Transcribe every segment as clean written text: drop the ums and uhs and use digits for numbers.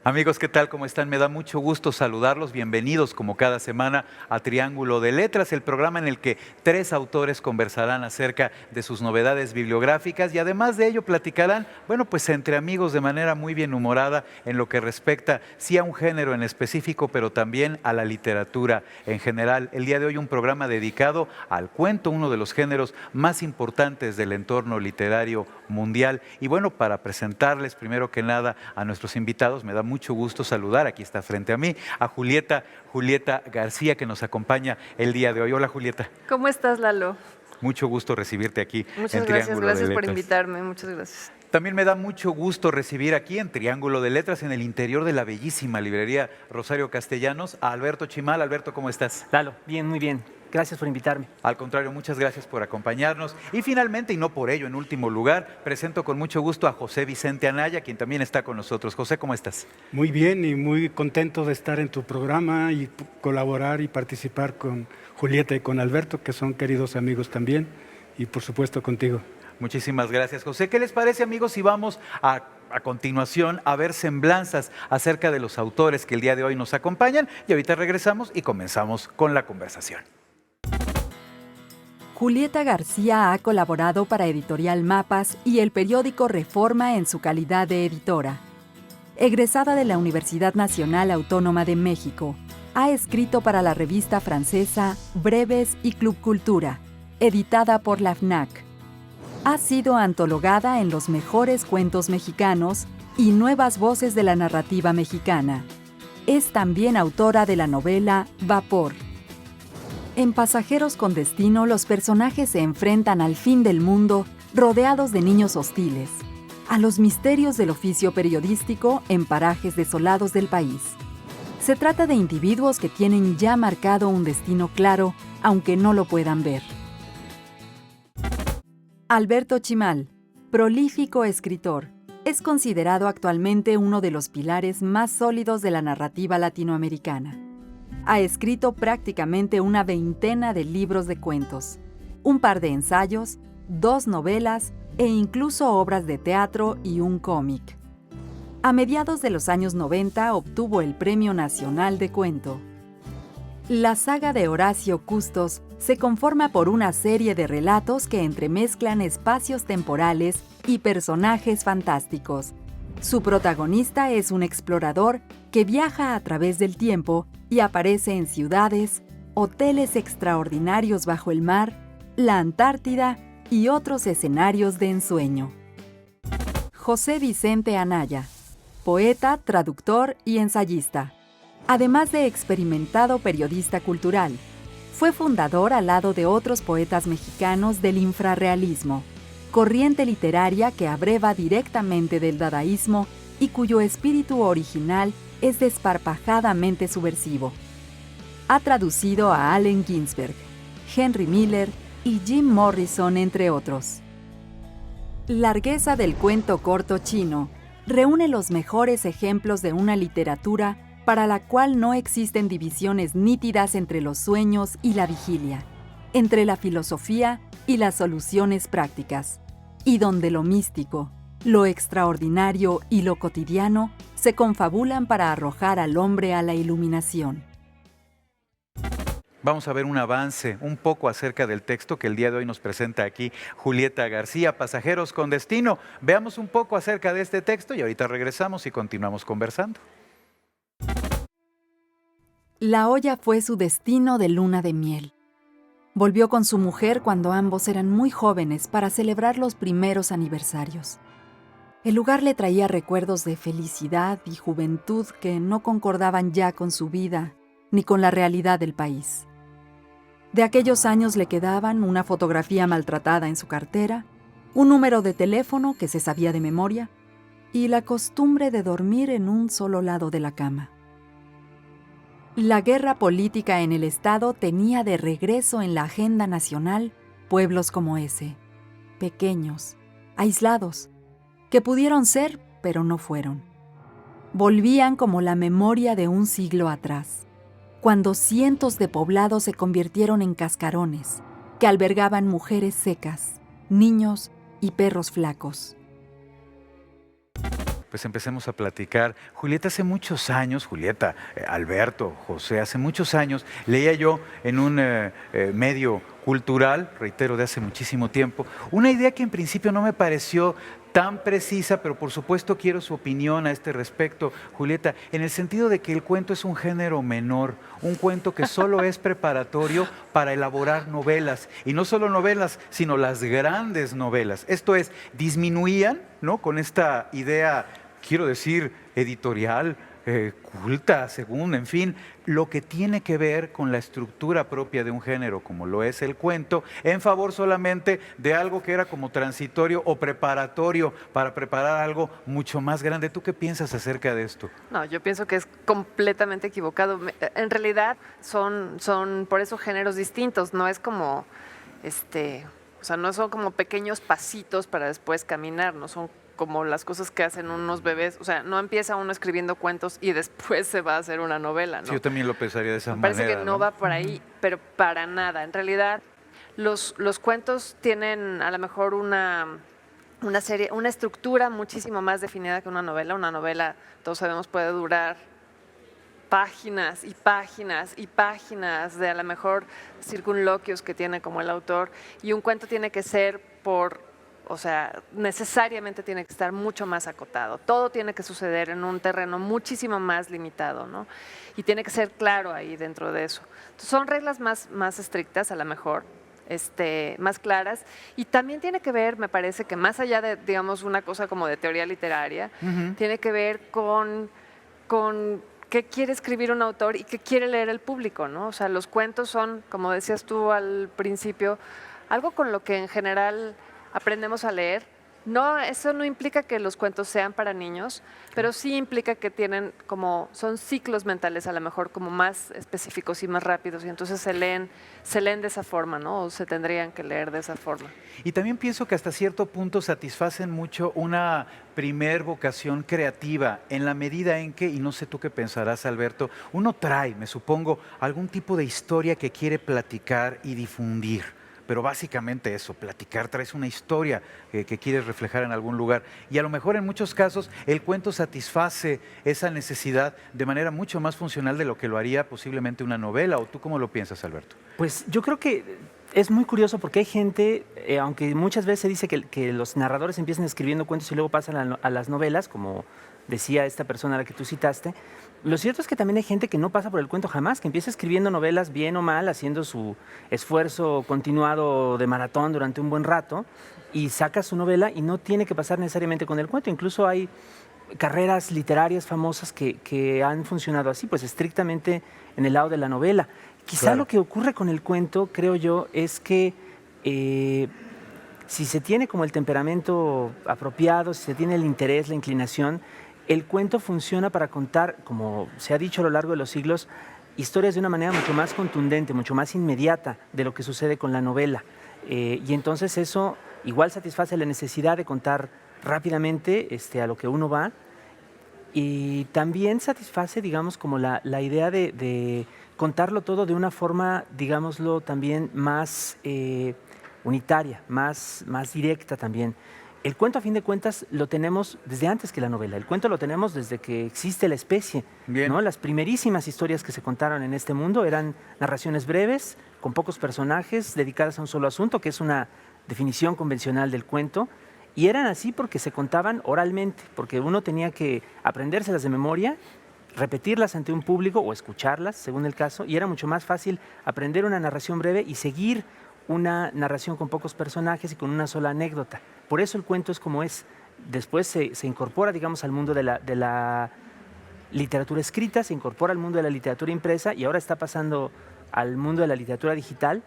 Amigos, ¿qué tal? ¿Cómo están? Me da mucho gusto saludarlos. Bienvenidos, como cada semana, a Triángulo de Letras, el programa en el que 3 autores conversarán acerca de sus novedades bibliográficas y además de ello platicarán, bueno, pues entre amigos de manera muy bien humorada en lo que respecta, sí a un género en específico, pero también a la literatura en general. El día de hoy un programa dedicado al cuento, uno de los géneros más importantes del entorno literario mundial. Y bueno, para presentarles primero que nada a nuestros invitados, me da mucho gusto saludar, aquí está frente a mí, a Julieta García, que nos acompaña el día de hoy. Hola, Julieta. ¿Cómo estás, Lalo? Mucho gusto recibirte aquí Muchas en gracias, Triángulo de gracias por Letras. invitarme, muchas gracias. También me da mucho gusto recibir aquí en Triángulo de Letras, en el interior de la bellísima librería Rosario Castellanos, a Alberto Chimal. Alberto, ¿cómo estás? Lalo, bien, muy bien. Gracias por invitarme. Al contrario, muchas gracias por acompañarnos. Y finalmente, y no por ello, en último lugar, presento con mucho gusto a José Vicente Anaya, quien también está con nosotros. José, ¿cómo estás? Muy bien y muy contento de estar en tu programa y colaborar y participar con Julieta y con Alberto, que son queridos amigos también, y por supuesto contigo. Muchísimas gracias, José. ¿Qué les parece, amigos, si vamos a continuación a ver semblanzas acerca de los autores que el día de hoy nos acompañan? Y ahorita regresamos y comenzamos con la conversación. Julieta García ha colaborado para Editorial Mapas y el periódico Reforma en su calidad de editora. Egresada de la Universidad Nacional Autónoma de México, ha escrito para la revista francesa Breves y Club Cultura, editada por la FNAC. Ha sido antologada en Los Mejores Cuentos Mexicanos y Nuevas Voces de la Narrativa Mexicana. Es también autora de la novela Vapor. En Pasajeros con Destino, los personajes se enfrentan al fin del mundo rodeados de niños hostiles, a los misterios del oficio periodístico en parajes desolados del país. Se trata de individuos que tienen ya marcado un destino claro, aunque no lo puedan ver. Alberto Chimal, prolífico escritor, es considerado actualmente uno de los pilares más sólidos de la narrativa latinoamericana. Ha escrito prácticamente una veintena de libros de cuentos, un par de ensayos, 2 novelas e incluso obras de teatro y un cómic. A mediados de los años 90 obtuvo el Premio Nacional de Cuento. La saga de Horacio Custos se conforma por una serie de relatos que entremezclan espacios temporales y personajes fantásticos. Su protagonista es un explorador que viaja a través del tiempo y aparece en ciudades, hoteles extraordinarios bajo el mar, la Antártida y otros escenarios de ensueño. José Vicente Anaya, poeta, traductor y ensayista. Además de experimentado periodista cultural, fue fundador al lado de otros poetas mexicanos del infrarrealismo, corriente literaria que abreva directamente del dadaísmo y cuyo espíritu original es desparpajadamente subversivo. Ha traducido a Allen Ginsberg, Henry Miller y Jim Morrison, entre otros. Largueza del cuento corto chino reúne los mejores ejemplos de una literatura para la cual no existen divisiones nítidas entre los sueños y la vigilia, entre la filosofía y las soluciones prácticas, y donde lo místico, lo extraordinario y lo cotidiano se confabulan para arrojar al hombre a la iluminación. Vamos a ver un avance un poco acerca del texto que el día de hoy nos presenta aquí Julieta García, Pasajeros con Destino. Veamos un poco acerca de este texto y ahorita regresamos y continuamos conversando. La olla fue su destino de luna de miel. Volvió con su mujer cuando ambos eran muy jóvenes para celebrar los primeros aniversarios. El lugar le traía recuerdos de felicidad y juventud que no concordaban ya con su vida ni con la realidad del país. De aquellos años le quedaban una fotografía maltratada en su cartera, un número de teléfono que se sabía de memoria y la costumbre de dormir en un solo lado de la cama. La guerra política en el Estado tenía de regreso en la agenda nacional pueblos como ese, pequeños, aislados, que pudieron ser, pero no fueron. Volvían como la memoria de un siglo atrás, cuando cientos de poblados se convirtieron en cascarones que albergaban mujeres secas, niños y perros flacos. pues empecemos a platicar. Julieta, hace muchos años, Julieta, Alberto, José, hace muchos años leía yo en un medio cultural, reitero, de hace muchísimo tiempo, una idea que en principio no me pareció tan precisa, pero por supuesto quiero su opinión a este respecto, Julieta, en el sentido de que el cuento es un género menor, un cuento que solo es preparatorio para elaborar novelas, y no solo novelas, sino las grandes novelas. Esto es, disminuían, ¿no?, con esta idea, quiero decir, editorial, culta, según, en fin, lo que tiene que ver con la estructura propia de un género, como lo es el cuento, en favor solamente de algo que era como transitorio o preparatorio para preparar algo mucho más grande. ¿Tú qué piensas acerca de esto? No, yo pienso que es completamente equivocado. En realidad son por eso géneros distintos, no es como, o sea, no son como pequeños pasitos para después caminar, no son como las cosas que hacen unos bebés, o sea, no empieza uno escribiendo cuentos y después se va a hacer una novela, ¿no? Sí, yo también lo pensaría de esa Me manera. parece que no va por ahí, pero para nada. En realidad, los cuentos tienen a lo mejor una serie, una estructura muchísimo más definida que una novela. Una novela, todos sabemos, puede durar páginas y páginas y páginas de a lo mejor circunloquios que tiene como el autor, y un cuento tiene que ser o sea, necesariamente tiene que estar mucho más acotado. Todo tiene que suceder en un terreno muchísimo más limitado, ¿no? Y tiene que ser claro ahí dentro de eso. Entonces, son reglas más estrictas, a lo mejor, más claras. Y también tiene que ver, me parece que más allá de, digamos, una cosa como de teoría literaria, tiene que ver con qué quiere escribir un autor y qué quiere leer el público, ¿no? O sea, los cuentos son, como decías tú al principio, algo con lo que en general aprendemos a leer. No, eso no implica que los cuentos sean para niños, pero sí implica que son ciclos mentales a lo mejor como más específicos y más rápidos, y entonces se leen de esa forma, ¿no? O se tendrían que leer de esa forma. Y también pienso que hasta cierto punto satisfacen mucho una primer vocación creativa, en la medida en que, y no sé tú qué pensarás, Alberto, uno trae, me supongo, algún tipo de historia que quiere platicar y difundir. Pero básicamente eso, platicar, traes una historia que quieres reflejar en algún lugar. Y a lo mejor en muchos casos el cuento satisface esa necesidad de manera mucho más funcional de lo que lo haría posiblemente una novela. ¿O tú cómo lo piensas, Alberto? Pues yo creo que es muy curioso porque hay gente, aunque muchas veces se dice que los narradores empiezan escribiendo cuentos y luego pasan a las novelas, como decía esta persona a la que tú citaste, lo cierto es que también hay gente que no pasa por el cuento jamás, que empieza escribiendo novelas bien o mal, haciendo su esfuerzo continuado de maratón durante un buen rato y saca su novela y no tiene que pasar necesariamente con el cuento. Incluso hay carreras literarias famosas que han funcionado así, pues estrictamente en el lado de la novela. Quizá Claro. lo que ocurre con el cuento, creo yo, es que si se tiene como el temperamento apropiado, si se tiene el interés, la inclinación, el cuento funciona para contar, como se ha dicho a lo largo de los siglos, historias de una manera mucho más contundente, mucho más inmediata de lo que sucede con la novela. Y entonces eso igual satisface la necesidad de contar rápidamente a lo que uno va, y también satisface, digamos, como la idea de contarlo todo de una forma, digámoslo, también más unitaria, más directa también. El cuento, a fin de cuentas, lo tenemos desde antes que la novela. El cuento lo tenemos desde que existe la especie. Bien. ¿No? Las primerísimas historias que se contaron en este mundo eran narraciones breves, con pocos personajes, dedicadas a un solo asunto, que es una definición convencional del cuento. Y eran así porque se contaban oralmente, porque uno tenía que aprendérselas de memoria, repetirlas ante un público o escucharlas, según el caso, y era mucho más fácil aprender una narración breve y seguir una narración con pocos personajes y con una sola anécdota. Por eso el cuento es como es. Después se incorpora, digamos, al mundo de la literatura escrita, se incorpora al mundo de la literatura impresa y ahora está pasando al mundo de la literatura digital,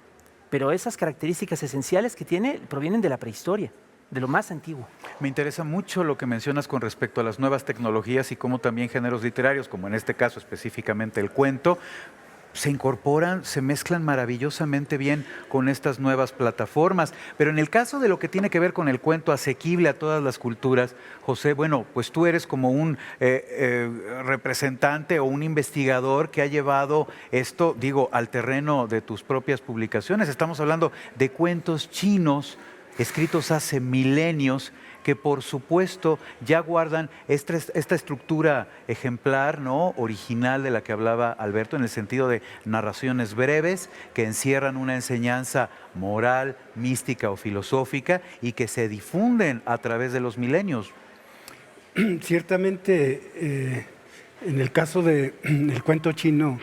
pero esas características esenciales que tiene provienen de la prehistoria, de lo más antiguo. Me interesa mucho lo que mencionas con respecto a las nuevas tecnologías y cómo también géneros literarios, como en este caso específicamente el cuento, se incorporan, se mezclan maravillosamente bien con estas nuevas plataformas. Pero en el caso de lo que tiene que ver con el cuento asequible a todas las culturas, José, bueno, pues tú eres como un representante o un investigador que ha llevado esto, digo, al terreno de tus propias publicaciones. Estamos hablando de cuentos chinos escritos hace milenios que por supuesto ya guardan esta estructura ejemplar, ¿no?, original de la que hablaba Alberto, en el sentido de narraciones breves que encierran una enseñanza moral, mística o filosófica y que se difunden a través de los milenios. Ciertamente, en el caso del cuento chino,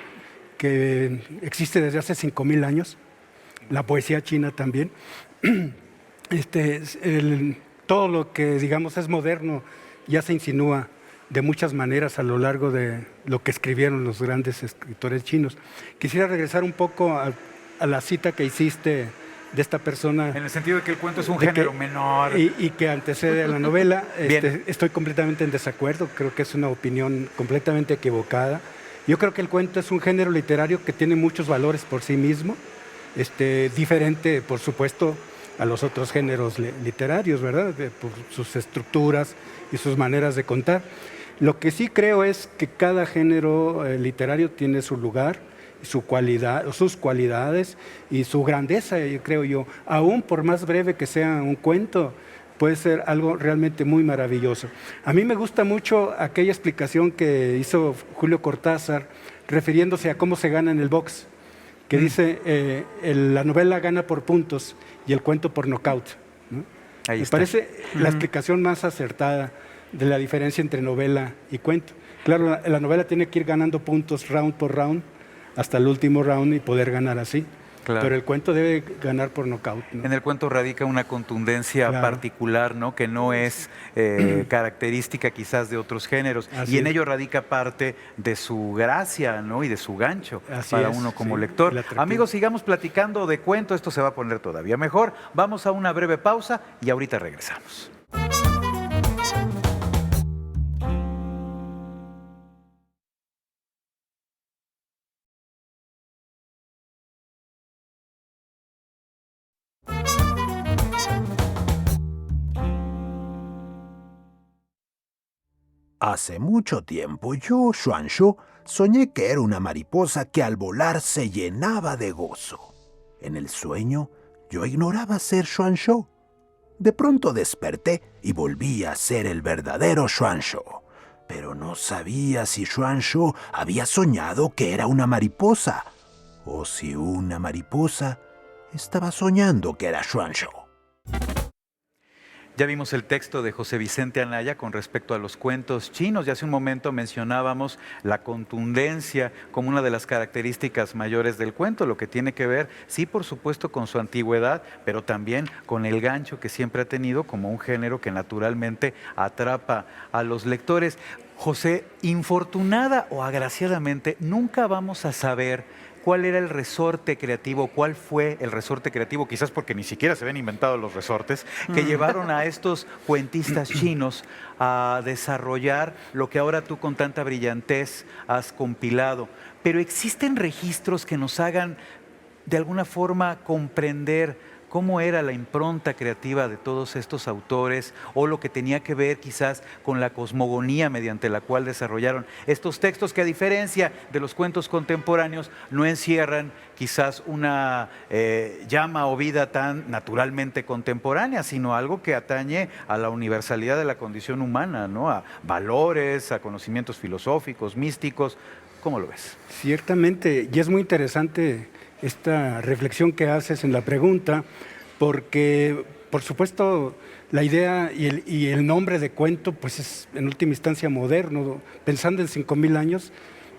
que existe desde hace 5,000 años, la poesía china también, todo lo que digamos es moderno ya se insinúa de muchas maneras a lo largo de lo que escribieron los grandes escritores chinos. Quisiera regresar un poco a la cita que hiciste de esta persona. En el sentido de que el cuento es un género menor. Y que antecede a la novela. Estoy completamente en desacuerdo, creo que es una opinión completamente equivocada. Yo creo que el cuento es un género literario que tiene muchos valores por sí mismo, diferente, por supuesto, a los otros géneros literarios, ¿verdad? Por sus estructuras y sus maneras de contar. Lo que sí creo es que cada género literario tiene su lugar, su cualidad, sus cualidades y su grandeza, creo yo. Aún por más breve que sea un cuento, puede ser algo realmente muy maravilloso. A mí me gusta mucho aquella explicación que hizo Julio Cortázar refiriéndose a cómo se gana en el box, que dice, la novela gana por puntos y el cuento por nocaut, ¿no? Me parece la explicación más acertada de la diferencia entre novela y cuento. Claro, la novela tiene que ir ganando puntos round por round hasta el último round y poder ganar así. Claro. Pero el cuento debe ganar por nocaut, ¿no? En el cuento radica una contundencia particular, ¿no?, que no es característica quizás de otros géneros. Así y en ello radica parte de su gracia, ¿no?, y de su gancho para uno como lector. Amigos, sigamos platicando de cuento. Esto se va a poner todavía mejor. Vamos a una breve pausa y ahorita regresamos. Hace mucho tiempo yo, Xuanzhou, soñé que era una mariposa que al volar se llenaba de gozo. En el sueño, yo ignoraba ser Xuanzhou. De pronto desperté y volví a ser el verdadero Xuanzhou. Pero no sabía si Xuanzhou había soñado que era una mariposa, o si una mariposa estaba soñando que era Xuanzhou. Ya vimos el texto de José Vicente Anaya con respecto a los cuentos chinos y hace un momento mencionábamos la contundencia como una de las características mayores del cuento, lo que tiene que ver, sí, por supuesto, con su antigüedad, pero también con el gancho que siempre ha tenido como un género que naturalmente atrapa a los lectores. José, infortunada o agraciadamente, nunca vamos a saber cuál era el resorte creativo, cuál fue el resorte creativo, quizás porque ni siquiera se habían inventado los resortes, que llevaron a estos cuentistas chinos a desarrollar lo que ahora tú con tanta brillantez has compilado. Pero existen registros que nos hagan de alguna forma comprender cómo era la impronta creativa de todos estos autores o lo que tenía que ver quizás con la cosmogonía mediante la cual desarrollaron estos textos que, a diferencia de los cuentos contemporáneos, no encierran quizás una llama o vida tan naturalmente contemporánea, sino algo que atañe a la universalidad de la condición humana, ¿no?, a valores, a conocimientos filosóficos, místicos. ¿Cómo lo ves? Ciertamente, y es muy interesante esta reflexión que haces en la pregunta, porque, por supuesto, la idea y el nombre de cuento, pues es en última instancia moderno. Pensando en 5,000 años,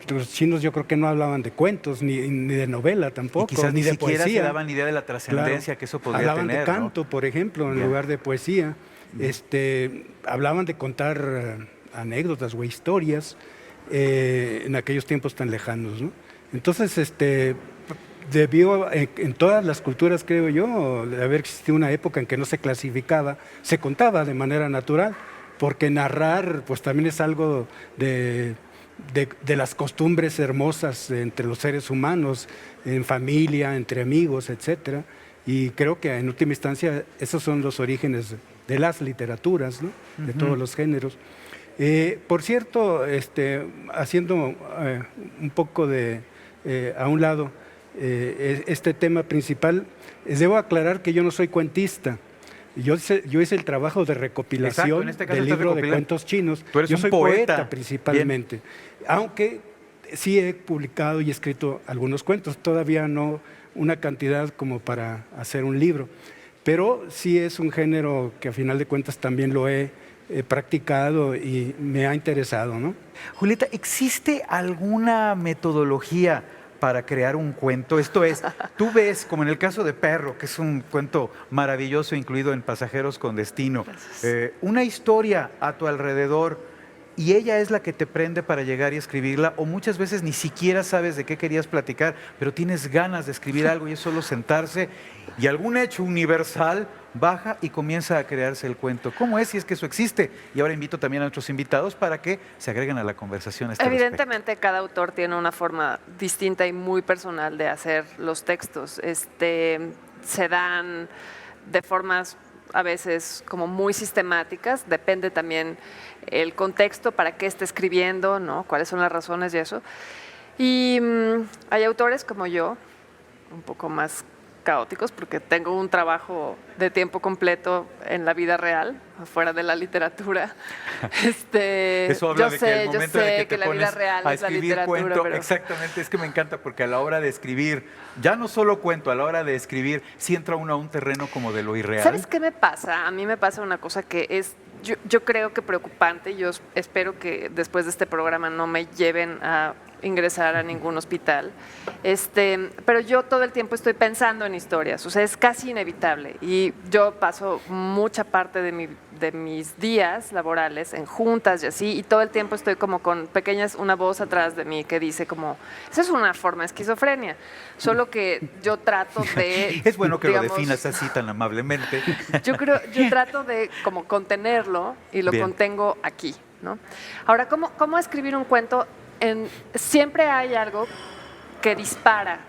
los chinos yo creo que no hablaban de cuentos, ni de novela tampoco, y quizás ni de siquiera poesía. Se daban idea de la trascendencia que eso podría hablaban tener. Hablaban de canto, ¿no?, por ejemplo, en lugar de poesía. Hablaban de contar anécdotas o historias en aquellos tiempos tan lejanos, ¿no? Entonces, debió, en todas las culturas, creo yo, de haber existido una época en que no se clasificaba, se contaba de manera natural, porque narrar pues también es algo de las costumbres hermosas entre los seres humanos, en familia, entre amigos, etcétera. Y creo que en última instancia esos son los orígenes de las literaturas, ¿no?, de todos los géneros. Por cierto, haciendo un poco a un lado este tema principal, debo aclarar que yo no soy cuentista. Yo hice el trabajo de recopilación Exacto, en este caso del estás libro de recopilando. cuentos chinos. Tú eres Yo un soy poeta. principalmente, aunque sí he publicado y escrito algunos cuentos, todavía no una cantidad como para hacer un libro, pero sí es un género que a final de cuentas también lo he practicado y me ha interesado, ¿no? Julieta, ¿existe alguna metodología para crear un cuento? Esto es, tú ves, como en el caso de Perro, que es un cuento maravilloso incluido en Pasajeros con Destino, una historia a tu alrededor y ella es la que te prende para llegar y escribirla, o muchas veces ni siquiera sabes de qué querías platicar, pero tienes ganas de escribir algo y es solo sentarse y algún hecho universal baja y comienza a crearse el cuento. ¿Cómo es si es que eso existe? Y ahora invito también a nuestros invitados para que se agreguen a la conversación a este respecto. Evidentemente, cada autor tiene una forma distinta y muy personal de hacer los textos. Se dan de formas a veces como muy sistemáticas, depende también el contexto, para qué está escribiendo, ¿no? Cuáles son las razones y eso. Y hay autores como yo, un poco más caóticos, porque tengo un trabajo de tiempo completo en la vida real, afuera de la literatura. Eso habla de que el momento en el que te la vida pones real a es la escribir literatura. cuento, Pero exactamente, es que me encanta porque a la hora de escribir, ya no solo cuento, a la hora de escribir, sí entra uno a un terreno como de lo irreal. ¿sabes qué me pasa? A mí me pasa una cosa que es, yo creo que preocupante. Yo espero que después de este programa no me lleven a ingresar a ningún hospital, pero yo todo el tiempo estoy pensando en historias, o sea, es casi inevitable, y yo paso mucha parte de mis días laborales en juntas y así, y todo el tiempo estoy como con una voz atrás de mí que dice como, esa es una forma de esquizofrenia, solo que yo trato de... Es bueno que digamos, lo definas así tan amablemente. yo trato de como contenerlo y lo Bien. contengo aquí, ¿no? Ahora, ¿cómo escribir un cuento? Siempre hay algo que dispara,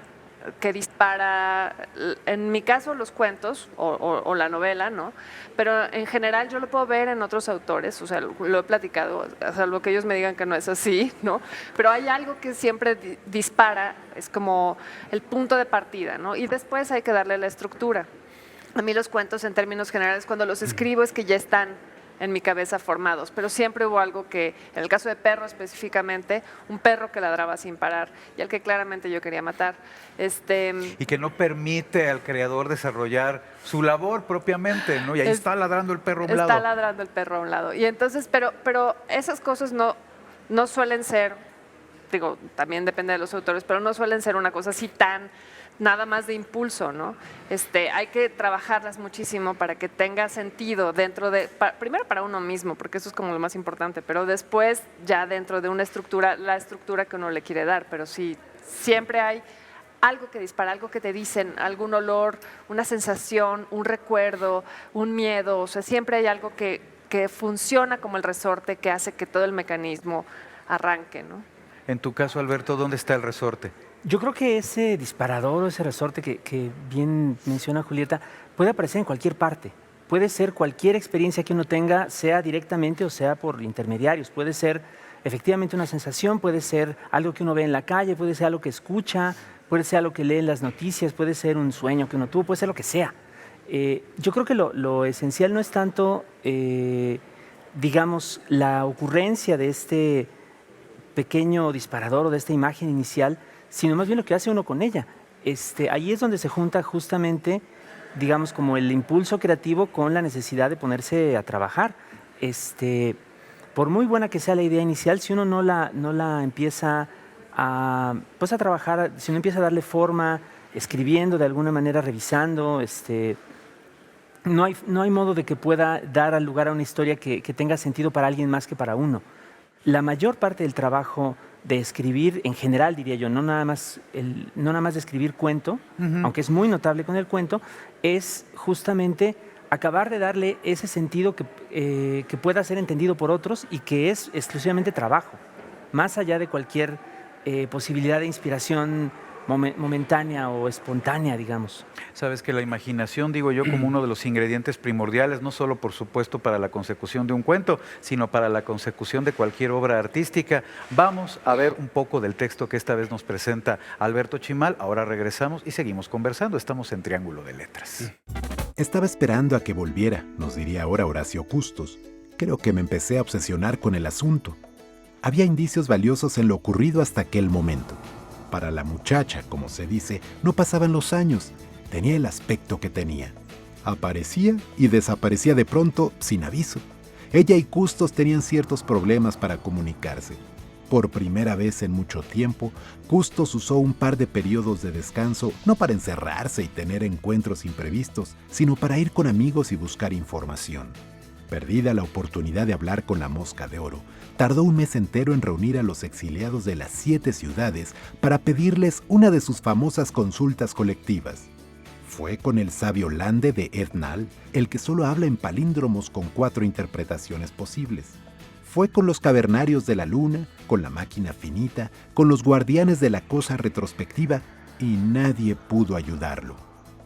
en mi caso los cuentos o la novela, ¿no? Pero en general yo lo puedo ver en otros autores, o sea, lo he platicado, salvo que ellos me digan que no es así, ¿no? Pero hay algo que siempre dispara, es como el punto de partida, ¿no? Y después hay que darle la estructura. A mí los cuentos, en términos generales, cuando los escribo es que ya están en mi cabeza formados, pero siempre hubo algo que, en el caso de Perro específicamente, un perro que ladraba sin parar y al que claramente yo quería matar. Y que no permite al creador desarrollar su labor propiamente, ¿no? Y ahí está ladrando el perro a un lado. Está ladrando el perro a un lado. Y entonces, pero esas cosas no suelen ser, digo, también depende de los autores, pero no suelen ser una cosa así tan nada más de impulso, ¿no? Hay que trabajarlas muchísimo para que tenga sentido primero para uno mismo, porque eso es como lo más importante, pero después ya dentro de una estructura, la estructura que uno le quiere dar, pero sí, siempre hay algo que dispara, algo que te dicen, algún olor, una sensación, un recuerdo, un miedo, o sea, siempre hay algo que funciona como el resorte que hace que todo el mecanismo arranque, ¿no? En tu caso, Alberto, ¿dónde está el resorte? Yo creo que ese disparador o ese resorte que bien menciona Julieta puede aparecer en cualquier parte. Puede ser cualquier experiencia que uno tenga, sea directamente o sea por intermediarios. Puede ser efectivamente una sensación, puede ser algo que uno ve en la calle, puede ser algo que escucha, puede ser algo que lee en las noticias, puede ser un sueño que uno tuvo, puede ser lo que sea. Yo creo que lo esencial no es tanto, digamos, la ocurrencia de este pequeño disparador o de esta imagen inicial, sino más bien lo que hace uno con ella. Ahí es donde se junta justamente, digamos, como el impulso creativo con la necesidad de ponerse a trabajar. Por muy buena que sea la idea inicial, si uno no la empieza a trabajar, si uno empieza a darle forma, escribiendo de alguna manera, revisando, no hay modo de que pueda dar lugar a una historia que tenga sentido para alguien más que para uno. La mayor parte del trabajo de escribir, en general diría yo, no nada más de escribir cuento, aunque es muy notable con el cuento, es justamente acabar de darle ese sentido que pueda ser entendido por otros y que es exclusivamente trabajo, más allá de cualquier posibilidad de inspiración momentánea o espontánea, digamos. Sabes que la imaginación, digo yo, como uno de los ingredientes primordiales, no solo por supuesto para la consecución de un cuento, sino para la consecución de cualquier obra artística. Vamos a ver un poco del texto que esta vez nos presenta Alberto Chimal. Ahora regresamos y seguimos conversando. Estamos en Triángulo de Letras. Estaba esperando a que volviera, nos diría ahora Horacio Custos. Creo que me empecé a obsesionar con el asunto. Había indicios valiosos en lo ocurrido hasta aquel momento. Para la muchacha, como se dice, no pasaban los años. Tenía el aspecto que tenía. Aparecía y desaparecía de pronto sin aviso. Ella y Custos tenían ciertos problemas para comunicarse. Por primera vez en mucho tiempo, Custos usó un par de periodos de descanso no para encerrarse y tener encuentros imprevistos, sino para ir con amigos y buscar información. Perdida la oportunidad de hablar con la Mosca de Oro, tardó un mes entero en reunir a los exiliados de las 7 ciudades para pedirles una de sus famosas consultas colectivas. Fue con el sabio Lande de Ernal, el que solo habla en palíndromos con 4 interpretaciones posibles. Fue con los cavernarios de la luna, con la máquina finita, con los guardianes de la cosa retrospectiva, y nadie pudo ayudarlo.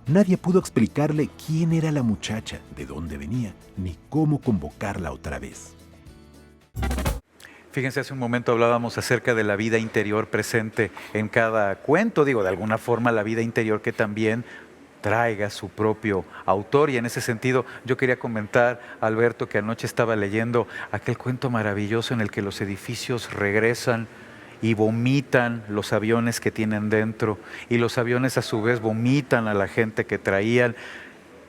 Nadie pudo explicarle quién era la muchacha, de dónde venía, ni cómo convocarla otra vez. Fíjense, hace un momento hablábamos acerca de la vida interior presente en cada cuento, de alguna forma la vida interior que también traiga su propio autor, y en ese sentido yo quería comentar, Alberto, que anoche estaba leyendo aquel cuento maravilloso en el que los edificios regresan y vomitan los aviones que tienen dentro, y los aviones a su vez vomitan a la gente que traían.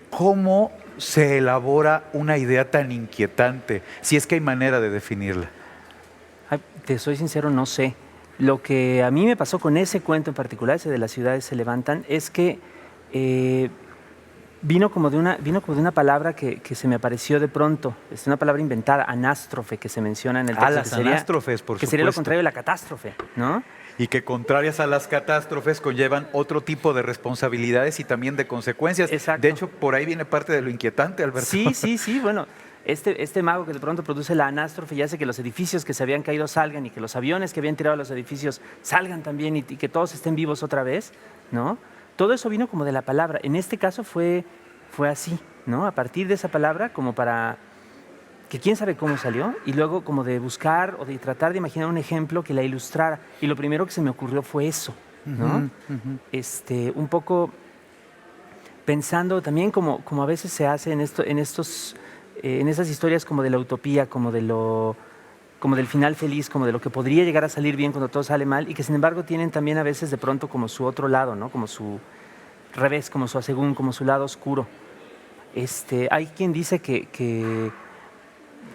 ¿Cómo se elabora una idea tan inquietante? Si es que hay manera de definirla. Ay, te soy sincero, no sé. Lo que a mí me pasó con ese cuento en particular, ese de las ciudades se levantan, es que vino como de una palabra que se me apareció de pronto. Es una palabra inventada, anástrofe, que se menciona en el texto. Las anástrofes, por que supuesto. sería lo contrario de la catástrofe, ¿no? Y que contrarias a las catástrofes conllevan otro tipo de responsabilidades y también de consecuencias. Exacto. De hecho, por ahí viene parte de lo inquietante, Alberto. Sí, bueno. Este mago que de pronto produce la anástrofe y hace que los edificios que se habían caído salgan y que los aviones que habían tirado a los edificios salgan también y que todos estén vivos otra vez, ¿no? Todo eso vino como de la palabra. En este caso fue así, ¿no? A partir de esa palabra, como para que quién sabe cómo salió, y luego como de buscar o de tratar de imaginar un ejemplo que la ilustrara. Y lo primero que se me ocurrió fue eso, ¿no? Un poco pensando también como a veces se hace en estas historias como de la utopía, como del final feliz, como de lo que podría llegar a salir bien cuando todo sale mal, y que sin embargo tienen también a veces de pronto como su otro lado, ¿no? Como su revés, como su asegún, como su lado oscuro. Hay quien dice que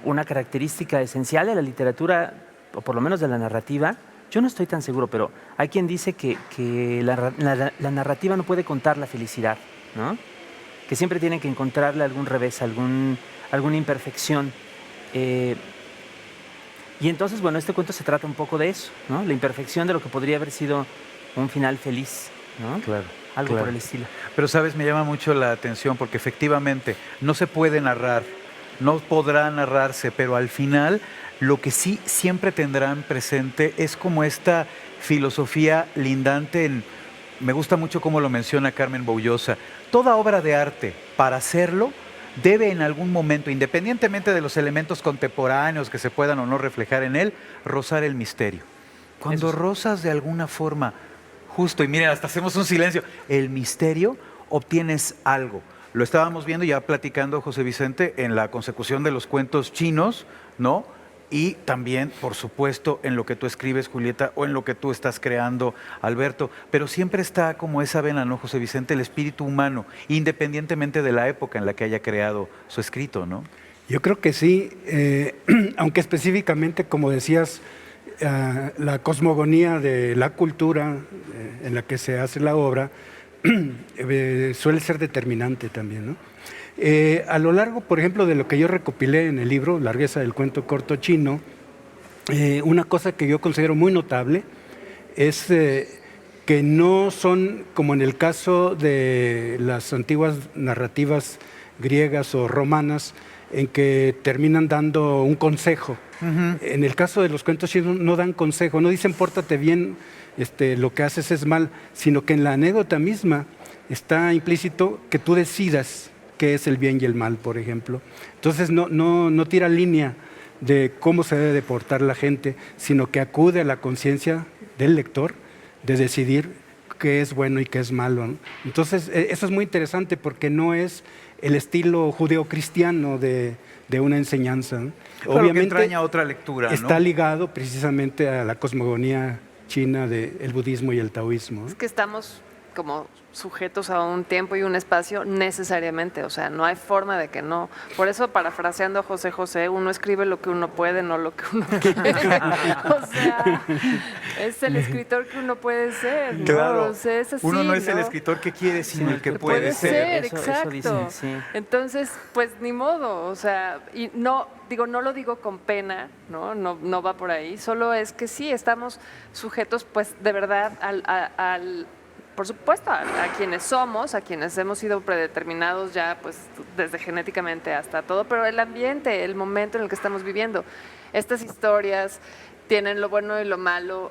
una característica esencial de la literatura, o por lo menos de la narrativa, yo no estoy tan seguro, pero hay quien dice que la narrativa no puede contar la felicidad, ¿no? Que siempre tiene que encontrarle algún revés, alguna imperfección. Y entonces, bueno, este cuento se trata un poco de eso, ¿no? La imperfección de lo que podría haber sido un final feliz, ¿no? Claro. Algo por el estilo. Pero, ¿sabes? Me llama mucho la atención porque efectivamente no se puede narrar, no podrá narrarse, pero al final lo que sí siempre tendrán presente es como esta filosofía lindante me gusta mucho cómo lo menciona Carmen Boullosa. Toda obra de arte, para hacerlo, debe en algún momento, independientemente de los elementos contemporáneos que se puedan o no reflejar en él, rozar el misterio. Cuando rozas de alguna forma, justo, y miren, hasta hacemos un silencio, el misterio, obtienes algo. Lo estábamos viendo ya platicando, José Vicente, en la consecución de los cuentos chinos, ¿no? Y también, por supuesto, en lo que tú escribes, Julieta, o en lo que tú estás creando, Alberto. Pero siempre está como esa vena, ¿no, José Vicente? El espíritu humano, independientemente de la época en la que haya creado su escrito, ¿no? Yo creo que sí, aunque específicamente, como decías, la cosmogonía de la cultura en la que se hace la obra suele ser determinante también, ¿no? A lo largo, por ejemplo, de lo que yo recopilé en el libro Largueza del cuento corto chino, una cosa que yo considero muy notable es que no son, como en el caso de las antiguas narrativas griegas o romanas, en que terminan dando un consejo. En el caso de los cuentos chinos no dan consejo, no dicen pórtate bien, lo que haces es mal, sino que en la anécdota misma está implícito que tú decidas qué es el bien y el mal, por ejemplo. Entonces no tira línea de cómo se debe de portar la gente, sino que acude a la conciencia del lector de decidir qué es bueno y qué es malo, ¿no? Entonces, eso es muy interesante porque no es el estilo judeocristiano de una enseñanza, ¿no? Claro, que entraña otra lectura, ¿no? Está ligado precisamente a la cosmogonía china del budismo y el taoísmo, ¿no? Es que estamos como sujetos a un tiempo y un espacio necesariamente, o sea, no hay forma de que no. Por eso, parafraseando a José José, uno escribe lo que uno puede, no lo que uno quiere. O sea, es el escritor que uno puede ser, ¿no? Claro, O sea, es así, uno no es el ¿no? escritor que quiere, sino el que Puede puede ser. Eso exacto. dicen, sí. Entonces, pues ni modo, o sea, y no lo digo con pena, no va por ahí, solo es que sí, estamos sujetos, pues, de verdad, por supuesto, a quienes somos, a quienes hemos sido predeterminados ya, pues, desde genéticamente hasta todo, pero el ambiente, el momento en el que estamos viviendo, estas historias tienen lo bueno y lo malo,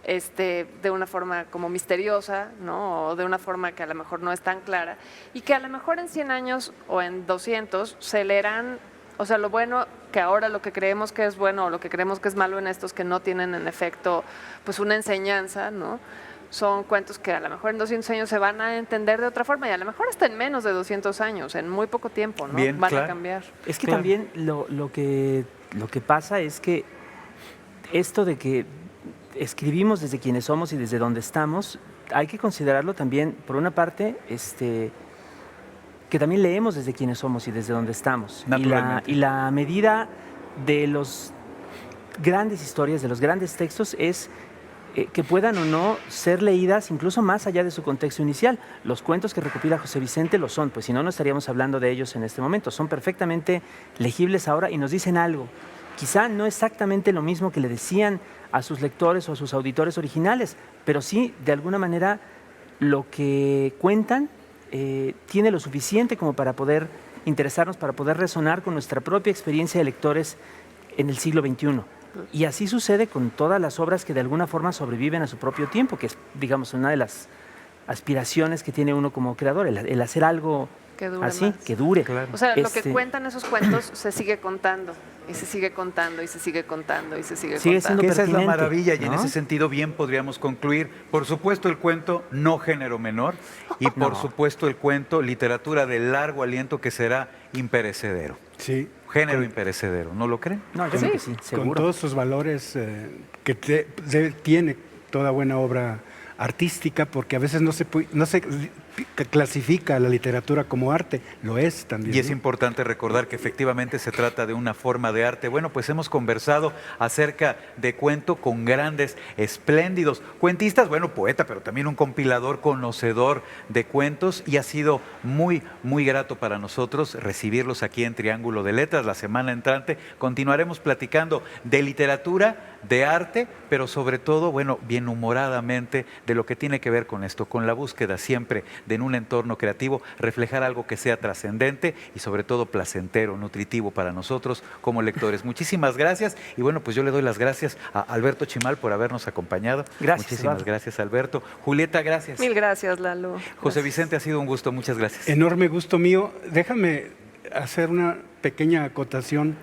de una forma como misteriosa, ¿no? O de una forma que a lo mejor no es tan clara, y que a lo mejor en 100 años o en 200 se leerán, o sea, lo bueno que ahora lo que creemos que es bueno o lo que creemos que es malo en estos que no tienen en efecto pues una enseñanza, ¿no? Son cuentos que a lo mejor en 200 años se van a entender de otra forma y a lo mejor hasta en menos de 200 años, en muy poco tiempo, ¿no? Bien, van claro. a cambiar. Es que Claro. también lo que pasa es que esto de que escribimos desde quienes somos y desde donde estamos, hay que considerarlo también, por una parte, que también leemos desde quienes somos y desde donde estamos. Naturalmente. Y la medida de los grandes historias, de los grandes textos, es que puedan o no ser leídas incluso más allá de su contexto inicial. Los cuentos que recopila José Vicente lo son, pues si no, no estaríamos hablando de ellos en este momento. Son perfectamente legibles ahora y nos dicen algo. Quizá no exactamente lo mismo que le decían a sus lectores o a sus auditores originales, pero sí, de alguna manera, lo que cuentan tiene lo suficiente como para poder interesarnos, para poder resonar con nuestra propia experiencia de lectores en el siglo XXI. Y así sucede con todas las obras que de alguna forma sobreviven a su propio tiempo, que es, digamos, una de las aspiraciones que tiene uno como creador, el hacer algo Que dure así, más. que dure. Claro. O sea, lo que cuentan esos cuentos se sigue contando, y se sigue contando, y se sigue contando, y se sigue Sigue contando. siendo Que esa es la pertinente, maravilla y en ¿no? ese sentido bien podríamos concluir. Por supuesto el cuento, no género menor, y por No. supuesto el cuento, literatura de largo aliento que será imperecedero. Sí. Género imperecedero, ¿no lo creen? No, yo creo que sí, Con seguro. todos sus valores que tiene toda buena obra artística, porque a veces no se clasifica la literatura como arte, lo es también. Y es ¿no? importante recordar que efectivamente se trata de una forma de arte. Bueno, pues hemos conversado acerca de cuento con grandes, espléndidos cuentistas, bueno, poeta, pero también un compilador conocedor de cuentos, y ha sido muy, muy grato para nosotros recibirlos aquí en Triángulo de Letras. La semana entrante continuaremos platicando de literatura, de arte, pero sobre todo, bueno, bien humoradamente, de lo que tiene que ver con esto, con la búsqueda siempre de en un entorno creativo reflejar algo que sea trascendente y sobre todo placentero, nutritivo para nosotros como lectores. Muchísimas gracias y bueno, pues yo le doy las gracias a Alberto Chimal por habernos acompañado. Gracias, Muchísimas Eduardo. gracias, Alberto. Julieta, gracias. Mil gracias, Lalo. José Gracias. Vicente, ha sido un gusto, muchas gracias. Enorme gusto mío. Déjame hacer una pequeña acotación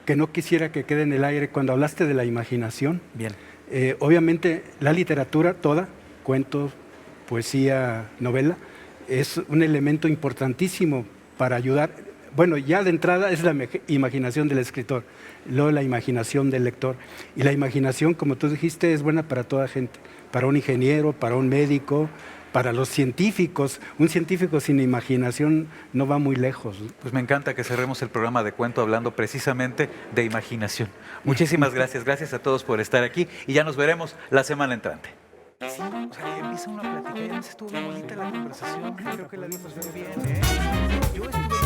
que no quisiera que quede en el aire cuando hablaste de la imaginación. Bien. Obviamente la literatura toda, cuentos, poesía, novela, es un elemento importantísimo para ayudar. Bueno, ya de entrada es la imaginación del escritor, luego la imaginación del lector. Y la imaginación, como tú dijiste, es buena para toda gente, para un ingeniero, para un médico, para los científicos. Un científico sin imaginación no va muy lejos. Pues me encanta que cerremos el programa de cuento hablando precisamente de imaginación. Muchísimas gracias, gracias a todos por estar aquí y ya nos veremos la semana entrante. Sí, o sea, empieza uno a platicar, ya estuvo bien bonita la conversación, creo que la dimos muy bien, ¿eh? Yo estuve